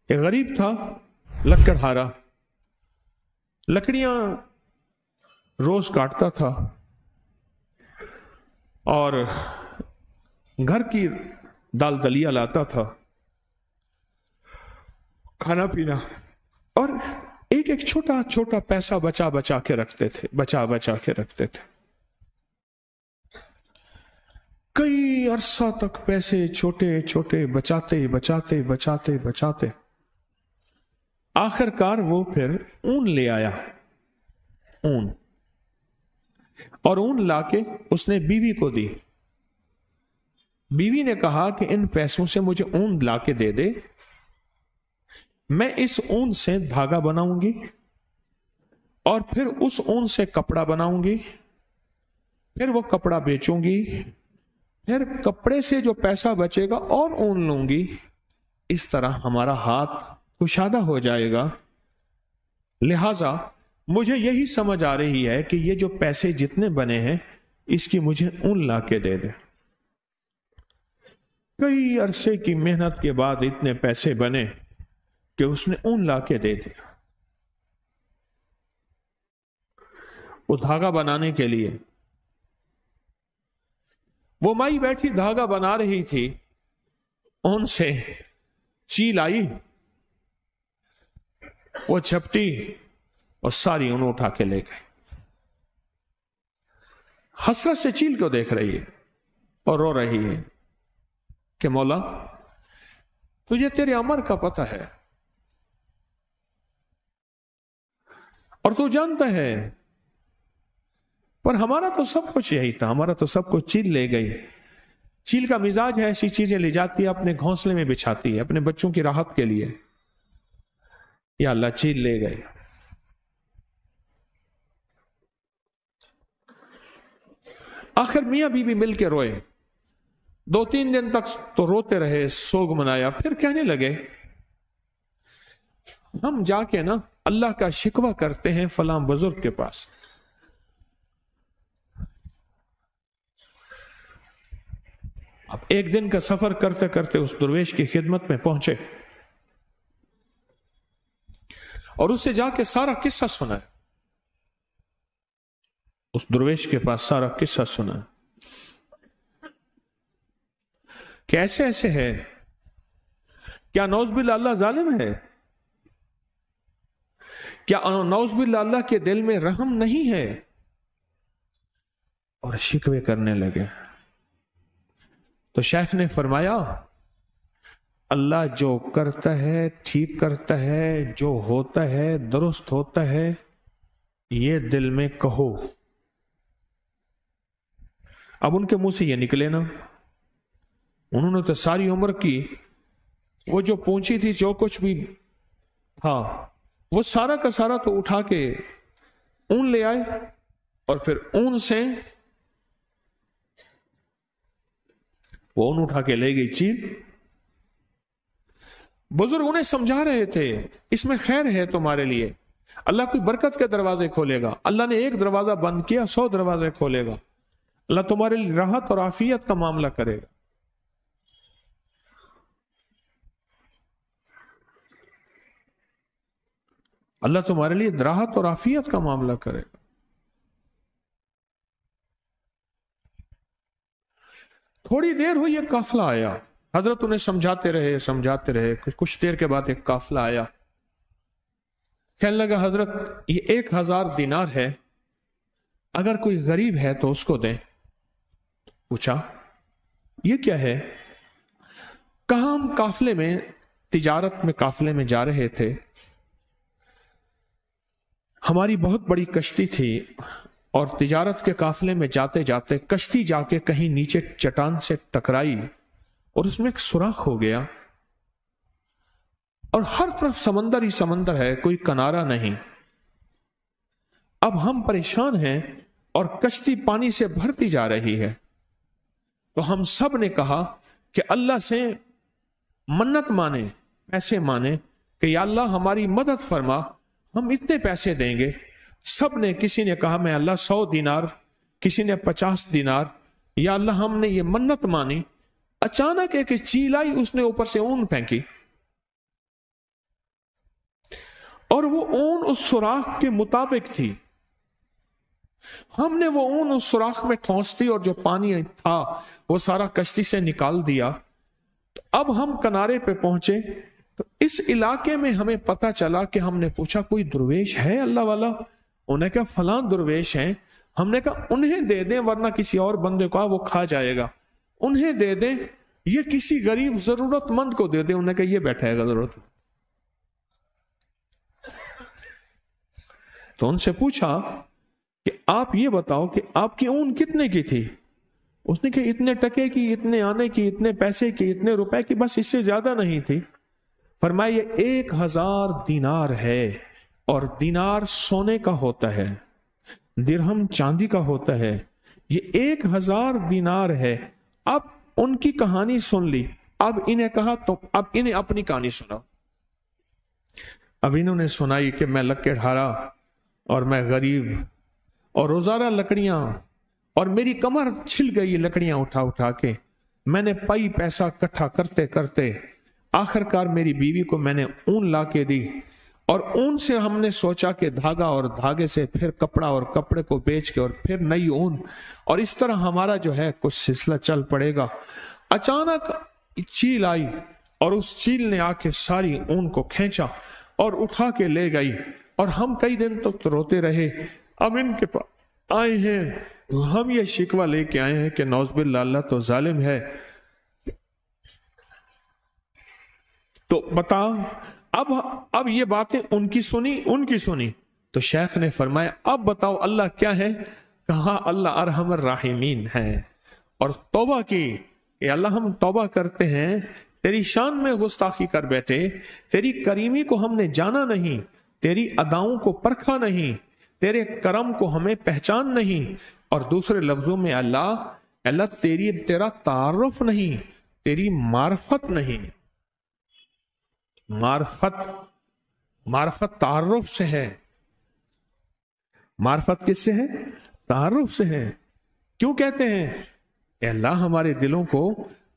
ایک غریب تھا لکڑہارا، لکڑیاں روز کاٹتا تھا اور گھر کی دال دلیا لاتا تھا، کھانا پینا، اور ایک ایک چھوٹا چھوٹا پیسہ بچا کے رکھتے تھے۔ کئی عرصہ تک پیسے چھوٹے چھوٹے بچاتے آخر کار وہ پھر اون لے آیا، اور اون لا کے اس نے بیوی کو دی۔ بیوی نے کہا کہ ان پیسوں سے مجھے اون لا کے دے دے، میں اس اون سے دھاگا بناؤں گی اور پھر اس اون سے کپڑا بناؤں گی، پھر وہ کپڑا بیچوں گی، پھر کپڑے سے جو پیسہ بچے گا اور اون لوں گی، اس طرح ہمارا ہاتھ کشادہ ہو جائے گا۔ لہذا مجھے یہی سمجھ آ رہی ہے کہ یہ جو پیسے جتنے بنے ہیں اس کی مجھے اون لا کے دے دے۔ کئی عرصے کی محنت کے بعد اتنے پیسے بنے کہ اس نے اون لا کے دے دیا۔ وہ دھاگا بنانے کے لیے وہ مائی بیٹھی دھاگا بنا رہی تھی، اون سے چیل آئی، وہ جھپٹی اور ساری اون اٹھا کے لے گئی۔ حسرت سے چیل کو دیکھ رہی ہے اور رو رہی ہے کہ مولا تجھے تیرے عمر کا پتہ ہے اور تو جانتا ہے، پر ہمارا تو سب کچھ یہی تھا، ہمارا تو سب کچھ چیل لے گئی۔ چیل کا مزاج ہے ایسی چیزیں لے جاتی ہے، اپنے گھونسلے میں بچھاتی ہے اپنے بچوں کی راحت کے لیے۔ یا اللہ چیل لے گئے۔ آخر میاں بیوی مل کے روئے، 2-3 دن تک تو روتے رہے، سوگ منایا، پھر کہنے لگے ہم جا کے نا اللہ کا شکوہ کرتے ہیں فلاں بزرگ کے پاس۔ اب ایک دن کا سفر کرتے کرتے اس درویش کی خدمت میں پہنچے اور اس سے جا کے سارا قصہ سنا۔ اس درویش کے پاس سارا قصہ سنا کہ ایسے ایسے ہے، کیا نعوذ باللہ اللہ ظالم ہے؟ کیا نعوذ باللہ اللہ کے دل میں رحم نہیں ہے؟ اور شکوے کرنے لگے۔ تو شیخ نے فرمایا اللہ جو کرتا ہے ٹھیک کرتا ہے، جو ہوتا ہے درست ہوتا ہے، یہ دل میں کہو۔ اب ان کے منہ سے یہ نکلے نا، انہوں نے تو ساری عمر کی وہ جو پہنچی تھی، جو کچھ بھی تھا، وہ سارا کا سارا تو اٹھا کے اون لے آئے اور پھر اون سے وہ اون اٹھا کے لے گئی چیل۔ بزرگ انہیں سمجھا رہے تھے اس میں خیر ہے تمہارے لیے، اللہ کوئی برکت کے دروازے کھولے گا، اللہ نے ایک دروازہ بند کیا 100 دروازے کھولے گا، اللہ تمہارے لیے راحت اور عافیت کا معاملہ کرے گا۔ اللہ تمہارے لیے راحت اور عافیت کا معاملہ کرے گا۔ تھوڑی دیر ہوئی ایک قافلہ آیا، حضرت انہیں سمجھاتے رہے، کچھ دیر کے بعد ایک قافلہ آیا، کہنے لگا حضرت یہ 1000 دینار ہے، اگر کوئی غریب ہے تو اس کو دیں۔ پوچھا یہ کیا ہے؟ کہا ہم قافلے میں تجارت میں قافلے میں جا رہے تھے، ہماری بہت بڑی کشتی تھی اور تجارت کے قافلے میں جاتے جاتے کشتی جا کے کہیں نیچے چٹان سے ٹکرائی اور اس میں ایک سوراخ ہو گیا اور ہر طرف سمندر ہی سمندر ہے، کوئی کنارہ نہیں۔ اب ہم پریشان ہیں اور کشتی پانی سے بھرتی جا رہی ہے، تو ہم سب نے کہا کہ اللہ سے منت مانے، پیسے مانے کہ یا اللہ ہماری مدد فرما، ہم اتنے پیسے دیں گے۔ سب نے، کسی نے کہا میں اللہ 100 دینار، کسی نے 50 دینار، یا اللہ ہم نے یہ منت مانی۔ اچانک ایک چیل آئی، اس نے اوپر سے اون پھینکی और वो ऊन उस सुराख के मुताबिक थी। हमने वो ऊन उस सुराख में ठोंस दी और जो पानी था वो सारा कश्ती से निकाल दिया। तो अब हम किनारे पे पहुंचे तो इस इलाके में हमें पता चला कि हमने पूछा कोई दुर्वेश है अल्लाह वाला? उन्हें कहा फलां दुर्वेश हैं। हमने कहा उन्हें दे दें वरना किसी और बंदे को वो खा जाएगा, उन्हें दे दें, ये किसी गरीब जरूरतमंद को दे दें। उन्हें कहा ये बैठा है जरूरत। तो उनसे पूछा कि आप ये बताओ कि आपकी ऊन कितने की थी? उसने कहा इतने टके की, इतने आने की, इतने पैसे की, इतने रुपए की, बस इससे ज्यादा नहीं थी। फरमाया ये 1000 दीनार है और दीनार सोने का होता है, दिरहम चांदी का होता है, ये 1000 दीनार है। अब उनकी कहानी सुन ली। अब इन्हें कहा तो अब इन्हें अपनी कहानी सुनाओ। अब इन्होंने सुनाई कि मैं लक्के ढारा और मैं गरीब और रोजाना लकड़ियां और मेरी कमर छिल गई लकड़ियां उठा उठा के। मैंने पाई पैसा इकट्ठा करते करते आखिरकार मेरी बीवी को मैंने ऊन ला के दी और ऊन से हमने सोचा कि धागा और धागे से फिर कपड़ा और कपड़े को बेच के और फिर नई ऊन, और इस तरह हमारा जो है कुछ सिलसिला चल पड़ेगा। अचानक चील आई और उस चील ने आके सारी ऊन को खींचा और उठा के ले गई और हम कई दिन तक तो रोते रहे। अब इनके पास आए हैं, हम ये शिकवा लेके आए हैं कि नौज़बिल्लाह अल्लाह तो जालिम है। तो बता अब ये बातें उनकी सुनी तो शेख ने फरमाया अब बताओ अल्लाह क्या है? कहा अल्लाह अरहमर राहिमीन है। और तौबा की, अल्लाह हम तौबा करते हैं, तेरी शान में गुस्ताखी कर बैठे, तेरी करीमी को हमने जाना नहीं, तेरी अदाओं को परखा नहीं, तेरे करम को हमें पहचान नहीं, और दूसरे लफ्जों में अल्लाह तेरा तारुफ नहीं, तेरी मार्फत नहीं। मार्फत तारुफ से है। मार्फत किससे है? तारुफ से है। क्यों कहते हैं अल्लाह हमारे दिलों को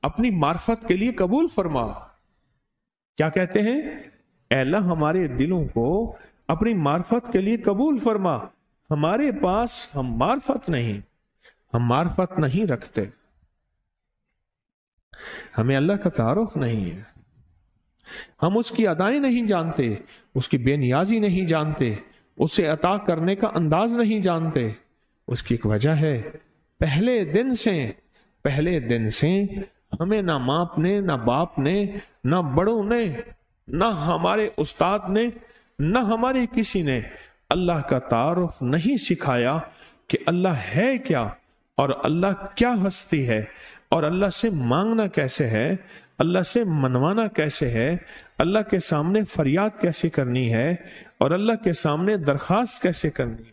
अपनी मार्फत के लिए कबूल फरमा? क्या कहते हैं? अल्लाह हमारे दिलों को अपनी मार्फत के लिए कबूल फरमा। हमारे पास हम मार्फत नहीं रखते, हमें अल्लाह का तारुफ नहीं है, हम उसकी अदाएं नहीं जानते, उसकी बेनियाजी नहीं जानते, उसे अता करने का अंदाज नहीं जानते। उसकी एक वजह है, पहले दिन से हमें ना माँ ने, ना बाप ने, ना बड़ों ने, ना हमारे उस्ताद ने, ना हमारे किसी ने अल्लाह का तारुफ नहीं सिखाया कि अल्लाह है क्या और अल्लाह क्या हस्ती है और अल्लाह से मांगना कैसे है, अल्लाह से मनवाना कैसे है, अल्लाह के सामने फरियाद कैसे करनी है और अल्लाह के सामने दरखास्त कैसे करनी है।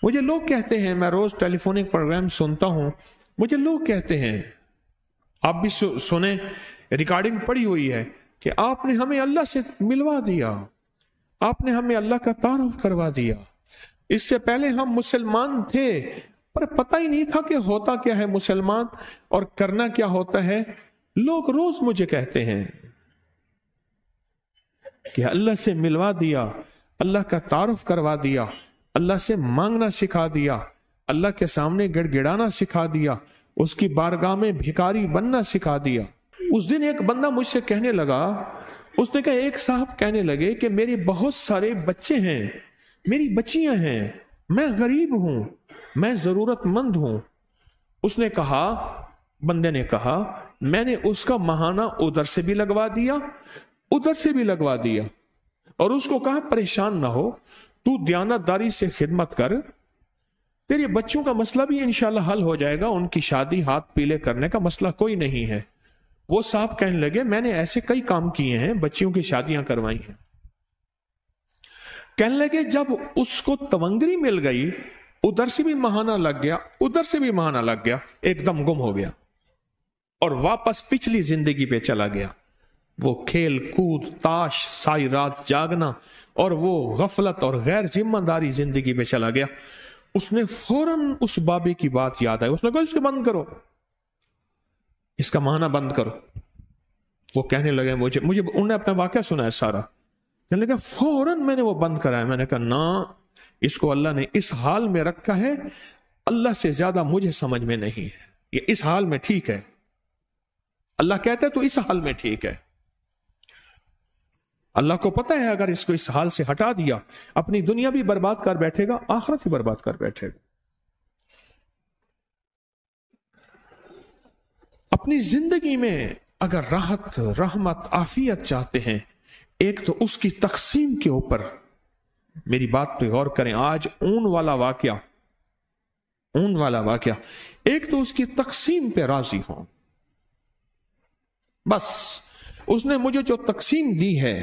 मुझे लोग कहते हैं, मैं रोज टेलीफोनिक प्रोग्राम सुनता हूं, मुझे लोग कहते हैं, आप भी सुने, रिकॉर्डिंग पड़ी हुई है कि आपने हमें अल्लाह से मिलवा दिया, आपने हमें अल्लाह का तारुफ करवा दिया। इससे पहले हम मुसलमान थे पर पता ही नहीं था कि होता क्या है मुसलमान और करना क्या होता है। लोग रोज मुझे कहते हैं कि अल्लाह से मिलवा दिया, अल्लाह का तारुफ करवा दिया, अल्लाह से मांगना सिखा दिया, अल्लाह के सामने गिड़गिड़ाना सिखा दिया, उसकी बारगाह में भिखारी बनना सिखा दिया। उस दिन एक बंदा मुझसे कहने लगा, उसने कहा, एक साहब कहने लगे कि मेरे बहुत सारे बच्चे हैं, मेरी बच्चियां हैं, मैं गरीब हूं, मैं जरूरतमंद हूं। उसने कहा, बंदे ने कहा, मैंने उसका महाना उधर से भी लगवा दिया, उधर से भी लगवा दिया, और उसको कहा परेशान ना हो, तू दयानतदारी से खिदमत कर, तेरे बच्चों का मसला भी इंशाल्लाह हल हो जाएगा, उनकी शादी हाथ पीले करने का मसला कोई नहीं है। वो साहब कहने लगे, मैंने ऐसे कई काम किए हैं, बच्चियों की शादियां करवाई हैं। कहने लगे, जब उसको तवंगरी मिल गई, उधर से भी महाना लग गया, उधर से भी महाना लग गया, एकदम गुम हो गया और वापस पिछली जिंदगी पे चला गया। वो खेल कूद, ताश, सारी रात जागना और वो गफलत और गैर जिम्मेदारी जिंदगी में चला गया। उसने फौरन उस बाबे की बात याद आई, उसने कहा इसको बंद करो, इसका महाना बंद करो। वो कहने लगे, मुझे उन्होंने अपना वाकया सुना है सारा, कहने लगा फौरन मैंने वो बंद कराया। मैंने कहा ना, इसको अल्लाह ने इस हाल में रखा है, अल्लाह से ज्यादा मुझे समझ में नहीं है, ये इस हाल में ठीक है। अल्लाह कहता है तो इस हाल में ठीक है। अल्लाह को पता है अगर इसको इस हाल से हटा दिया, अपनी दुनिया भी बर्बाद कर बैठेगा, आखिरत भी बर्बाद कर बैठेगा। अपनी जिंदगी में अगर राहत, रहमत, आफियत चाहते हैं, एक तो उसकी तकसीम के ऊपर मेरी बात पे गौर करें। आज ऊन वाला वाकया, एक तो उसकी तकसीम पे राजी हो। बस उसने मुझे जो तकसीम दी है,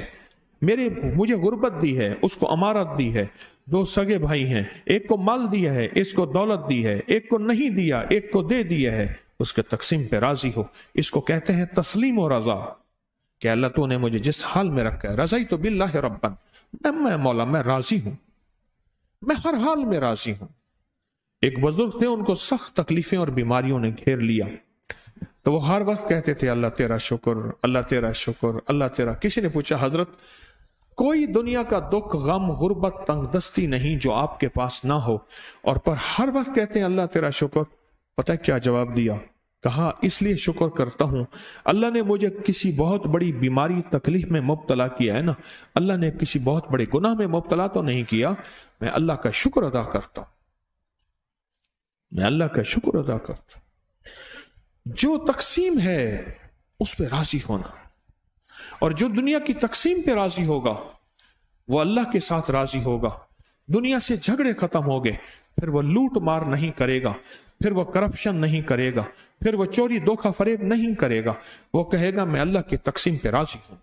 मुझे गुर्बत दी है, उसको अमारत दी है, दो सगे भाई हैं, एक को माल दिया है, इसको दौलत दी है, एक को नहीं दिया, एक को दे दिया है, उसके तकसीम पे राजी हो। इसको कहते हैं तस्लीम और रजा। कि अल्लाह तूने मुझे जिस हाल में रखा है, रज़ाई तो बिल्लाहि रब्बन, मैं मौला, मैं राजी हूं, मैं हर हाल में राजी हूं। एक बुजुर्ग थे, उनको सख्त तकलीफें और बीमारियों ने घेर लिया, तो वो हर वक्त कहते थे अल्लाह तेरा शुक्र, अल्लाह तेरा शुक्र, अल्लाह तेरा। किसी ने पूछा हजरत कोई दुनिया का दुख, गम, गुर्बत, तंगदस्ती नहीं जो आपके पास ना हो, और पर हर वक्त कहते हैं अल्लाह तेरा शुक्र। पता है क्या जवाब दिया? कहा इसलिए शुक्र करता हूं, अल्लाह ने मुझे किसी बहुत बड़ी बीमारी, तकलीफ में मुब्तला किया है ना, अल्लाह ने किसी बहुत बड़े गुनाह में मुब्तला तो नहीं किया। मैं अल्लाह का शुक्र अदा करता हूं, मैं अल्लाह का शुक्र अदा करता हूं। जो तकसीम है उस पर राजी होना, और जो दुनिया की तकसीम पे राजी होगा वो अल्लाह के साथ राजी होगा। दुनिया से झगड़े खत्म हो गए, फिर वो लूट मार नहीं करेगा, फिर वो करप्शन नहीं करेगा, फिर वो चोरी धोखा फरेब नहीं करेगा। वो कहेगा मैं अल्लाह की तकसीम पे राजी हूं।